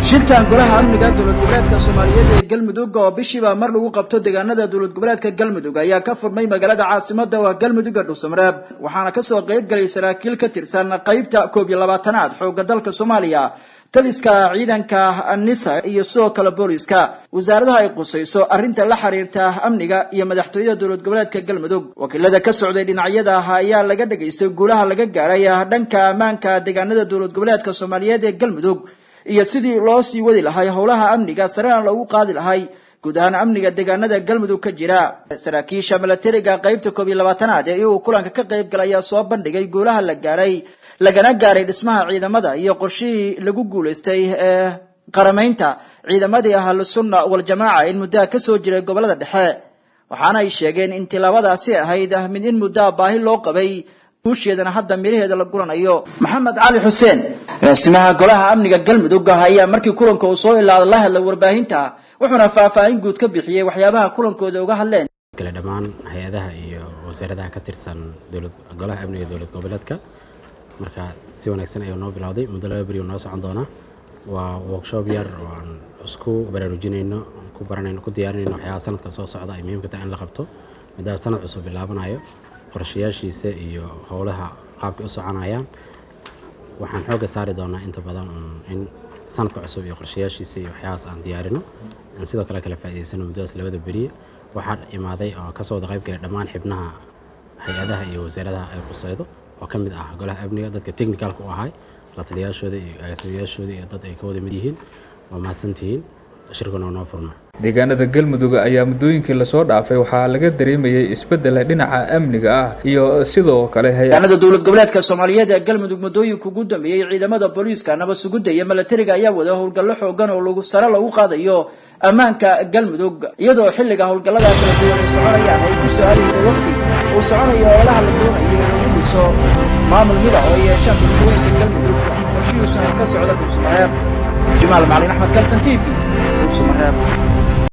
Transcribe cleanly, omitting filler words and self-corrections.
shirkan golaha amniga dowlad goboleedka Soomaaliyeed ee Galmudug oo bishiiba mar lagu qabto deegaanada dowlad goboleedka Galmudug ayaa ka furmay magaalada caasimadda oo Galmudug Dhuusamareeb waxaana ka soo qayb galay saraakiil ka tirsan qaybta 12aad xoogga dalka Soomaaliya taliska ciidanka Anisa iyo soo kala booliska wasaaradaha ay qusayso arinta la xiriirta amniga iyo madaxtooyada dowlad goboleedka Galmudug wakiilada ka socday dhinacyada ayaa laga dhageystay guulaha laga gaaray dhanka ammaanka deegaanada dowlad goboleedka Soomaaliyeed ee Galmudug iyo sidii loo sii wadi lahay howlaha amniga saraan lagu qaadi lahay guud ahaan amniga deegaanada Galmudug ka jira saraakiisha militariga qaybta 12aad ee uu kulanka ka qayb galay soo bandhigay guulaha la gaaray lagana gaaray dhismaha ciidamada iyo qorshihii lagu guuleystay qarameynta ciidamadii ahlu sunna wal jamaa in muddo ka soo jiray gobolada dhexe waxaana ay sheegeen in tilabadaasi ahayd mid in muddo baahi loo qabay bulshadana hadda miraheeda la guranayo maxamed cali xuseen raasmaha golaha amniga Galmudug ayaa markii kulanka uu soo ilaalay la hadlay warbaahinta wuxuuna faahfaahin guud ka bixiyay waxyaabaha kulankooda uga hadleen kala dhamaan hay'adaha iyo wasaaradaha ka tirsan golaha amniga dowlad goboleedka marka si wanaagsan ayuu noo bilowday muddo laba bari noo socon doona waa workshop yar oo aan isku baraarujinayno ku baranayno ku diyaarinayno waxyaabaha sanadka soo socda ay muhiim ka tahay in la qabto maadaama sanad cusub bilaabanayo qorshayaashiisa iyo howlaha qaabka u soconayaan waxaan xooga saari doonaa inta badan in sanadka cusub iyo qorshayaashiisa iyo waxyaabahaas aan diyaarino in sidoo kale kala faa'iideysano muddadaas labada beri waxaa imaaday oo ka soo qayb galay dhammaan xubnaha hay'adaha iyo wasaaradaha ay qusaydo oo ka mid ah golaha amniga dadka technicalka u ahay la taliyaashooda iyo agaasimayaashooda iyo dad ay ka wada mid yihiin waa mahadsantihiin shirkuna noo furma deegaanada Galmudug ayaa muddooyinkii la soo dhaafay waxaa laga dareemayay isbedel dhinaca amniga ah iyo sidoo kale hay'adaha dowlad goboleedka Soomaaliyeed ee Galmudug muddooyinka ugu dambeeyay ciidamada booliiska nabad sugidda iyo militariga ayaa wada howlgallo xoogan oo lagu sare lagu qaadayo ammaanka Galmudug iyadoo xilliga howlgallada kala duwan ay soconayaan ay ku soo aadayso waqti uu soconayo howlaha la doonayo in lagu dhiso maamul mid ah oo yeesha bulshooyinka Galmudug qorshihiisuna ka socda Dhuusamareeb Jamaal Macalin Axmed Kalsan TV Dhuusamareeb